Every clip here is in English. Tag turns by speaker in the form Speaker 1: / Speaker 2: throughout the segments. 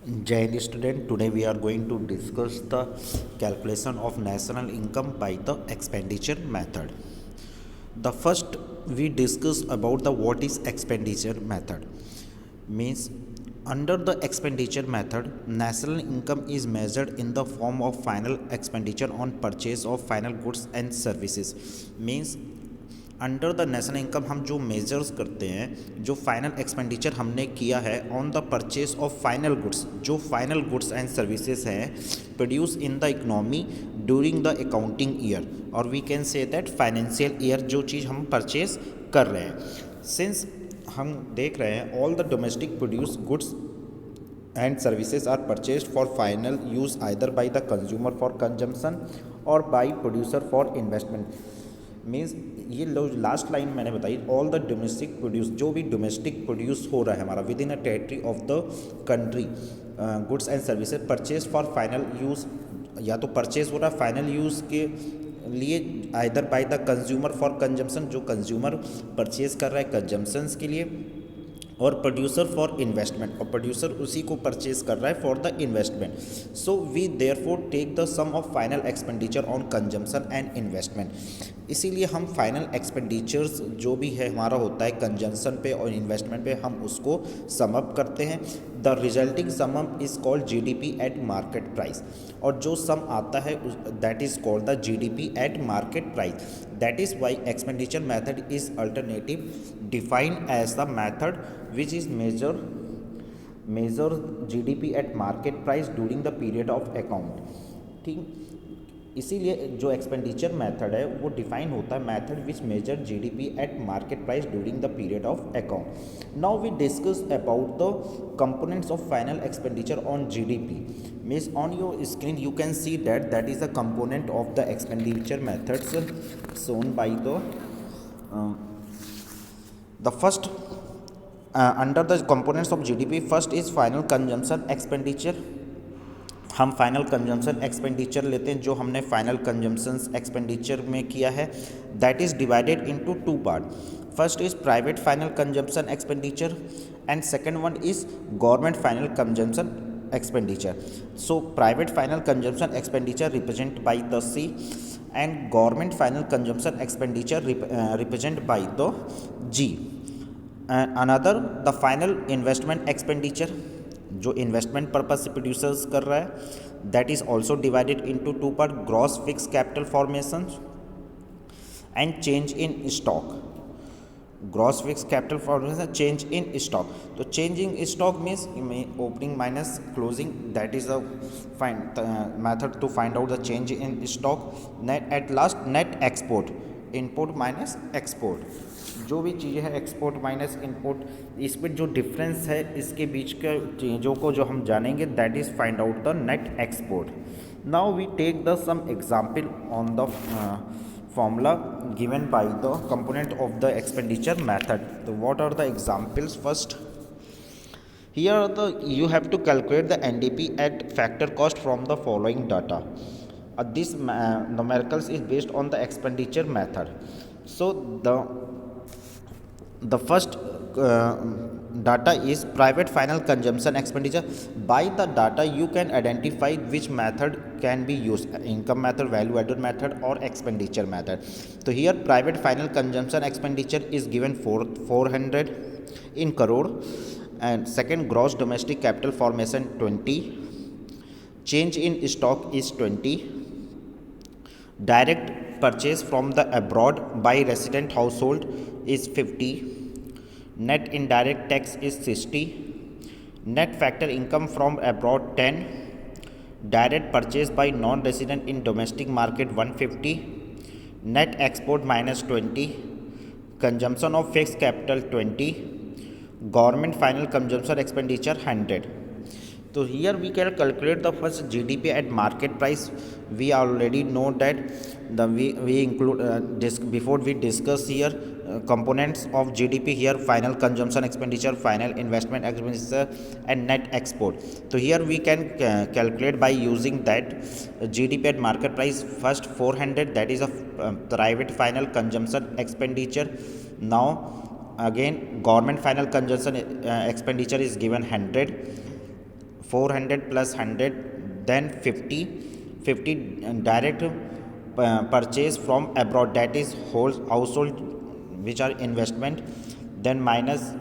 Speaker 1: Jai student, today we are going to discuss the calculation of national income by the expenditure method. The first we discuss about the what is expenditure method. Means under the expenditure method, national income is measured in the form of final expenditure on purchase of final goods and services. Means under the national income हम जो measures करते हैं, जो final expenditure हमने किया है on the purchase of final goods, जो final goods and services हैं produce in the economy during the accounting year, और we can say that financial year जो चीज़ हम परचेज कर रहे हैं। सिंस हम देख रहे हैं all the domestic produce goods and services are purchased for final use either by the consumer for consumption or by producer for investment। Means ये लास्ट लाइन मैंने बताई, ऑल द डोमेस्टिक प्रोड्यूस, जो भी domestic produce हो रहा है हमारा with in a territory of the country, goods and services purchase for final use, या तो परचेज हो रहा है फाइनल यूज़ के लिए either by the consumer for consumption, जो कंज्यूमर परचेज कर रहा है कंजम्पशंस के लिए, और प्रोड्यूसर फॉर इन्वेस्टमेंट, और प्रोड्यूसर उसी को परचेज कर रहा है for the investment. So we therefore take the sum of final expenditure on consumption and investment. इसीलिए हम फाइनल एक्सपेंडिचर्स जो भी है हमारा होता है कंजम्पशन पे और इन्वेस्टमेंट पे, हम उसको सम अप करते हैं। The resulting sum up is called GDP at market price, और जो सम आता है that is called the GDP at market price. That is why expenditure method is alternative defined as the method which is measure GDP at market price during the period of account। ठीक, इसीलिए जो expenditure method है वो define होता है method which measure GDP at market price during the period of account. Now we discuss about the components of final expenditure on GDP. Means on your screen you can see that is the component of the expenditure methods shown by the first under the components of GDP. First is final consumption expenditure. हम final consumption expenditure लेते हैं जो हमने final consumption expenditure में किया है, that is divided into two part. First is private final consumption expenditure and second one is government final consumption expenditure. So private final consumption expenditure represent by the C and government final consumption expenditure represent by the G. Another the final investment expenditure, जो investment purpose से producers कर रहा है, that is also divided into two part, gross fix capital formation and change in stock. Gross fix capital formation, change in stock. तो change in stock means opening minus closing, that is a method to find out the change in stock. Net at last net export, input minus export, जो भी चीज़ें हैं export minus input, इसमें जो difference है इसके बीच के चीज़ों को जो हम जानेंगे that is find out the net export. Now we take the some example on the formula given by the component of the expenditure method। So what are the examples? First, here you have to calculate the NDP at factor cost from the following data। This numericals is based on the expenditure method। So the first data is private final consumption expenditure। By the data you can identify which method can be used, income method, value added method or expenditure method। So here private final consumption expenditure is given 400 in crore, and second gross domestic capital formation 20, change in stock is 20, direct purchase from the abroad by resident household is 50, net indirect tax is 60, net factor income from abroad 10, direct purchase by non-resident in domestic market 150, net export minus 20, consumption of fixed capital 20, government final consumption expenditure 100। So here we can calculate the first GDP at market price। We already know that we include before we discuss here components of GDP, here final consumption expenditure, final investment expenditure and net export। So here we can calculate by using that GDP at market price, first 400, that is a private final consumption expenditure। Now again government final consumption expenditure is given 100, 400 plus 100, then 50, 50 direct purchase from abroad, that is whole household which are investment, then minus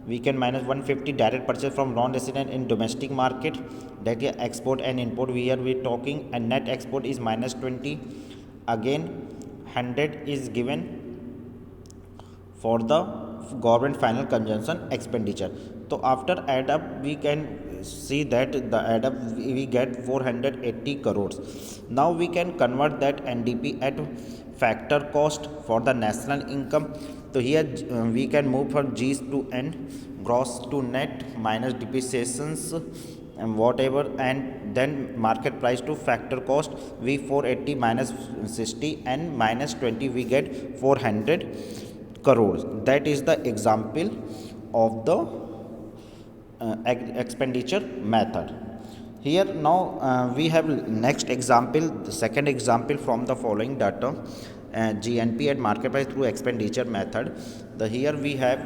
Speaker 1: we can minus 150 direct purchase from non-resident in domestic market, that is export and import. Here we talking, and net export is minus 20. Again 100 is given for the government final consumption expenditure. So after add up we can see that the add up we get 480 crores. Now we can convert that NDP at factor cost for the national income. So here we can move from G's to N, gross to net minus depreciations and whatever, and then market price to factor cost. We 480 minus 60 and minus 20, we get 400 crores. That is the example of the expenditure method. Here now we have next example, the second example from the following data, GNP at market price through expenditure method. Here we have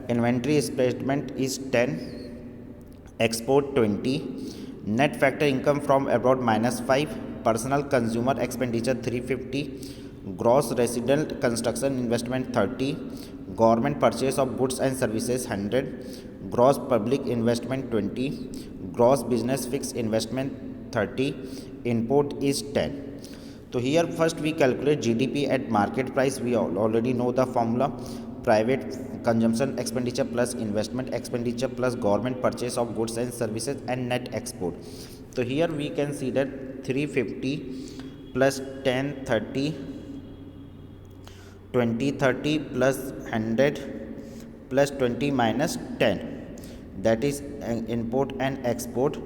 Speaker 1: inventory statement is 10, export 20, net factor income from abroad minus 5, personal consumer expenditure 350, gross resident construction investment 30, government purchase of goods and services 100, gross public investment 20, gross business fixed investment 30, import is 10. So here first we calculate GDP at market price. We already know the formula: private consumption expenditure plus investment expenditure plus government purchase of goods and services and net export. So here we can see that 350 plus 10 30, 20 30 plus 100 plus 20 minus 10, that is import and export.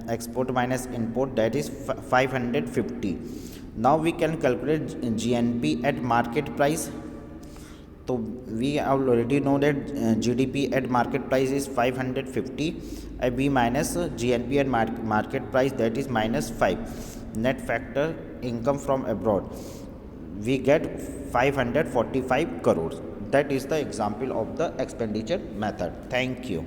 Speaker 1: Export minus import, that is 550. Now we can calculate GNP at market price. So we already know that GDP at market price is 550, we minus GNP at market price, that is minus 5. Net factor income from abroad, we get 545 crores. That is the example of the expenditure method. Thank you.